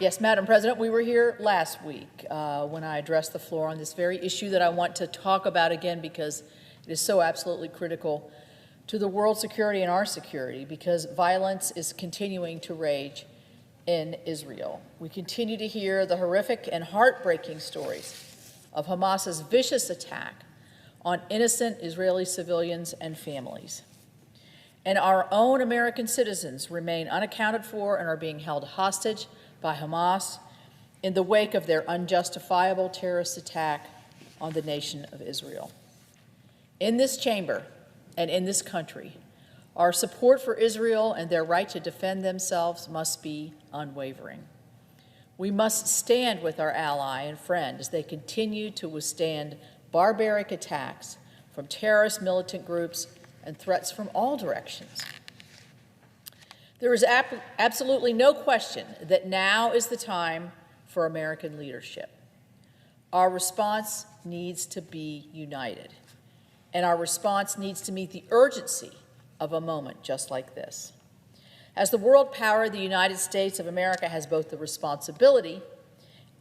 Yes, Madam President, we were here last week when I addressed the floor on this very issue that I want to talk about again because it is so absolutely critical to the world's security and our security, because violence is continuing to rage in Israel. We continue to hear the horrific and heartbreaking stories of Hamas's vicious attack on innocent Israeli civilians and families. And our own American citizens remain unaccounted for and are being held hostage by Hamas in the wake of their unjustifiable terrorist attack on the nation of Israel. In this chamber and in this country, our support for Israel and their right to defend themselves must be unwavering. We must stand with our ally and friend as they continue to withstand barbaric attacks from terrorist militant groups and threats from all directions. There is absolutely no question that now is the time for American leadership. Our response needs to be united, and our response needs to meet the urgency of a moment just like this. As the world power, the United States of America has both the responsibility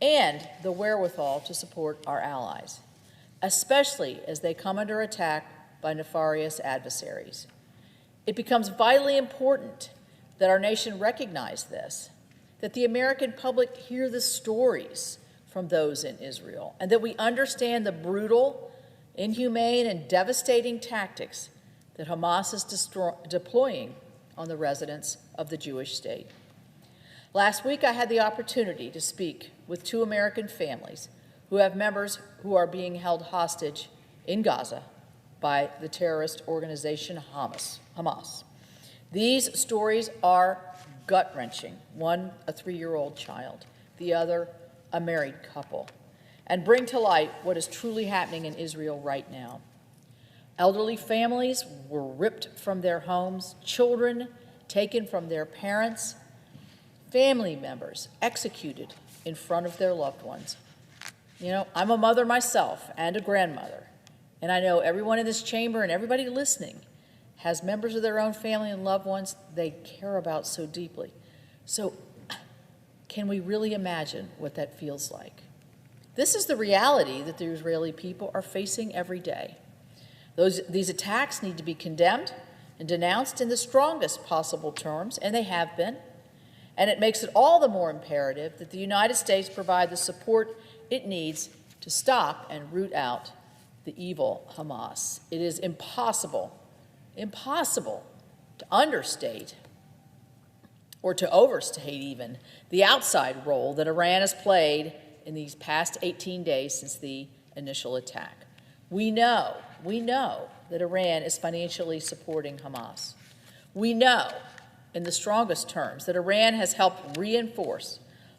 and the wherewithal to support our allies, especially as they come under attack by nefarious adversaries. It becomes vitally important that our nation recognize this, that the American public hear the stories from those in Israel, and that we understand the brutal, inhumane, and devastating tactics that Hamas is deploying on the residents of the Jewish state. Last week, I had the opportunity to speak with two American families who have members who are being held hostage in Gaza by the terrorist organization Hamas. These stories are gut-wrenching, one a 3-year-old child, the other a married couple, and bring to light what is truly happening in Israel right now. Elderly families were ripped from their homes, children taken from their parents, family members executed in front of their loved ones. You know, I'm a mother myself and a grandmother, and I know everyone in this chamber and everybody listening has members of their own family and loved ones they care about so deeply. So can we really imagine what that feels like? This is the reality that the Israeli people are facing every day. These attacks need to be condemned and denounced in the strongest possible terms, and they have been. And it makes it all the more imperative that the United States provide the support it needs to stop and root out the evil Hamas. It is impossible to understate or to overstate even the outside role that Iran has played in these past 18 days since the initial attack. We know that Iran is financially supporting Hamas. We know in the strongest terms that Iran has helped reinforce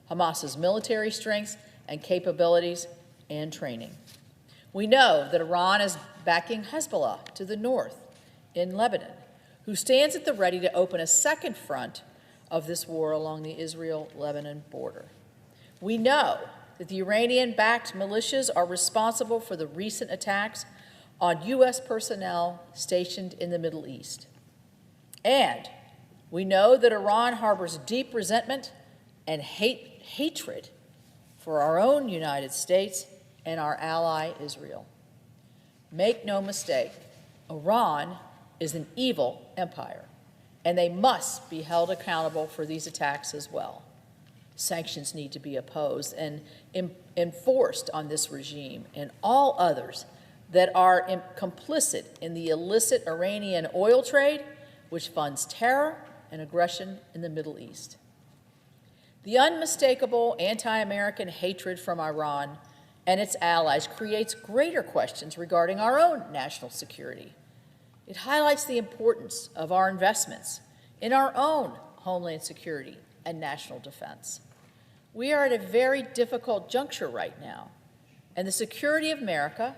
Hamas's military strengths and capabilities and training. We know that Iran is backing Hezbollah to the north in Lebanon, who stands at the ready to open a second front of this war along the Israel-Lebanon border. We know that the Iranian-backed militias are responsible for the recent attacks on U.S. personnel stationed in the Middle East. And we know that Iran harbors deep resentment and hatred for our own United States and our ally Israel. Make no mistake, Iran is an evil empire, and they must be held accountable for these attacks as well. Sanctions need to be opposed and enforced on this regime and all others that are complicit in the illicit Iranian oil trade, which funds terror and aggression in the Middle East. The unmistakable anti-American hatred from Iran and its allies creates greater questions regarding our own national security. It highlights the importance of our investments in our own homeland security and national defense. We are at a very difficult juncture right now, and the security of America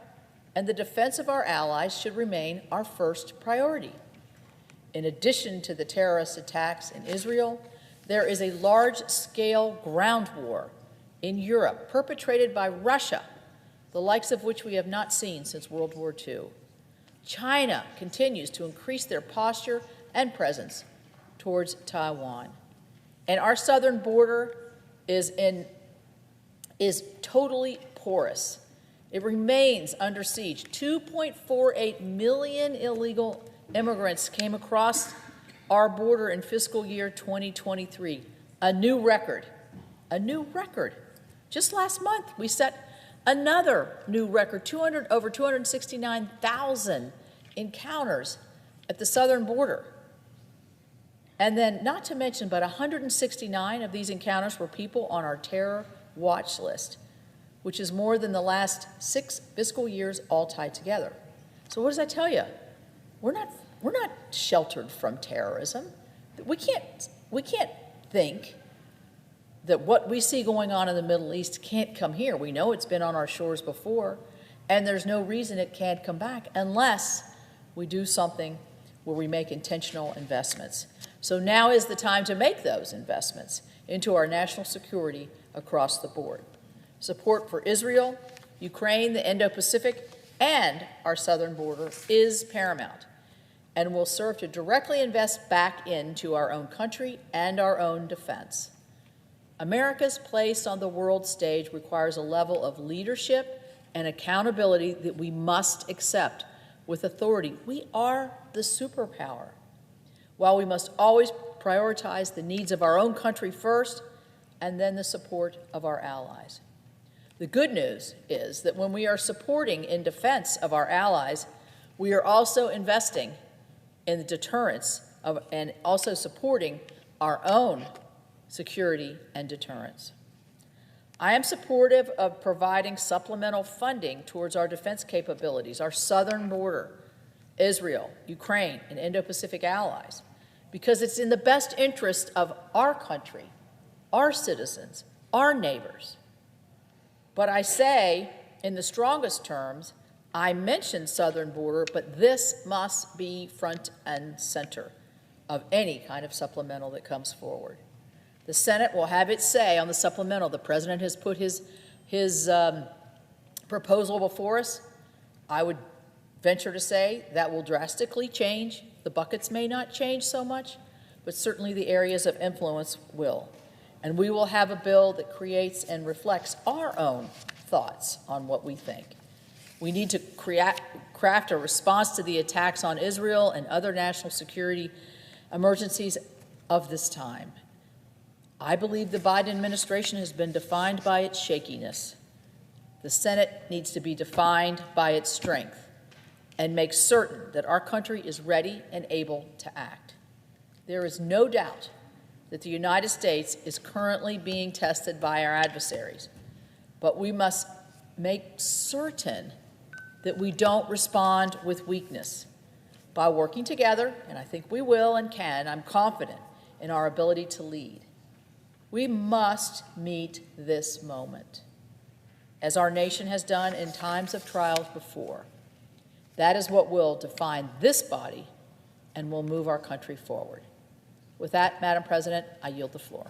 and the defense of our allies should remain our first priority. In addition to the terrorist attacks in Israel, there is a large-scale ground war in Europe perpetrated by Russia, the likes of which we have not seen since World War II. China continues to increase their posture and presence towards Taiwan. And our southern border is totally porous. It remains under siege. 2.48 million illegal immigrants came across our border in fiscal year 2023, a new record, a new record. Just last month, we set another new record, over 269,000 encounters at the southern border. And then, not to mention, but 169 of these encounters were people on our terror watch list, which is more than the last 6 fiscal years all tied together. So what does that tell you? We're not sheltered from terrorism. We can't think that what we see going on in the Middle East can't come here. We know it's been on our shores before, and there's no reason it can't come back unless we do something where we make intentional investments. So now is the time to make those investments into our national security across the board. Support for Israel, Ukraine, the Indo-Pacific, and our southern border is paramount and will serve to directly invest back into our own country and our own defense. America's place on the world stage requires a level of leadership and accountability that we must accept with authority. We are the superpower. While we must always prioritize the needs of our own country first and then the support of our allies. The good news is that when we are supporting in defense of our allies, we are also investing in the deterrence and also supporting our own security and deterrence. I am supportive of providing supplemental funding towards our defense capabilities, our southern border, Israel, Ukraine, and Indo-Pacific allies, because it's in the best interest of our country, our citizens, our neighbors. But I say, in the strongest terms, I mentioned southern border, but this must be front and center of any kind of supplemental that comes forward. The Senate will have its say on the supplemental. The President has put his proposal before us. I would venture to say that will drastically change. The buckets may not change so much, but certainly the areas of influence will. And we will have a bill that creates and reflects our own thoughts on what we think. We need to craft a response to the attacks on Israel and other national security emergencies of this time. I believe the Biden administration has been defined by its shakiness. The Senate needs to be defined by its strength and make certain that our country is ready and able to act. There is no doubt that the United States is currently being tested by our adversaries, but we must make certain that we don't respond with weakness. By working together, and I think we will and can, I'm confident in our ability to lead. We must meet this moment, as our nation has done in times of trials before. That is what will define this body and will move our country forward. With that, Madam President, I yield the floor.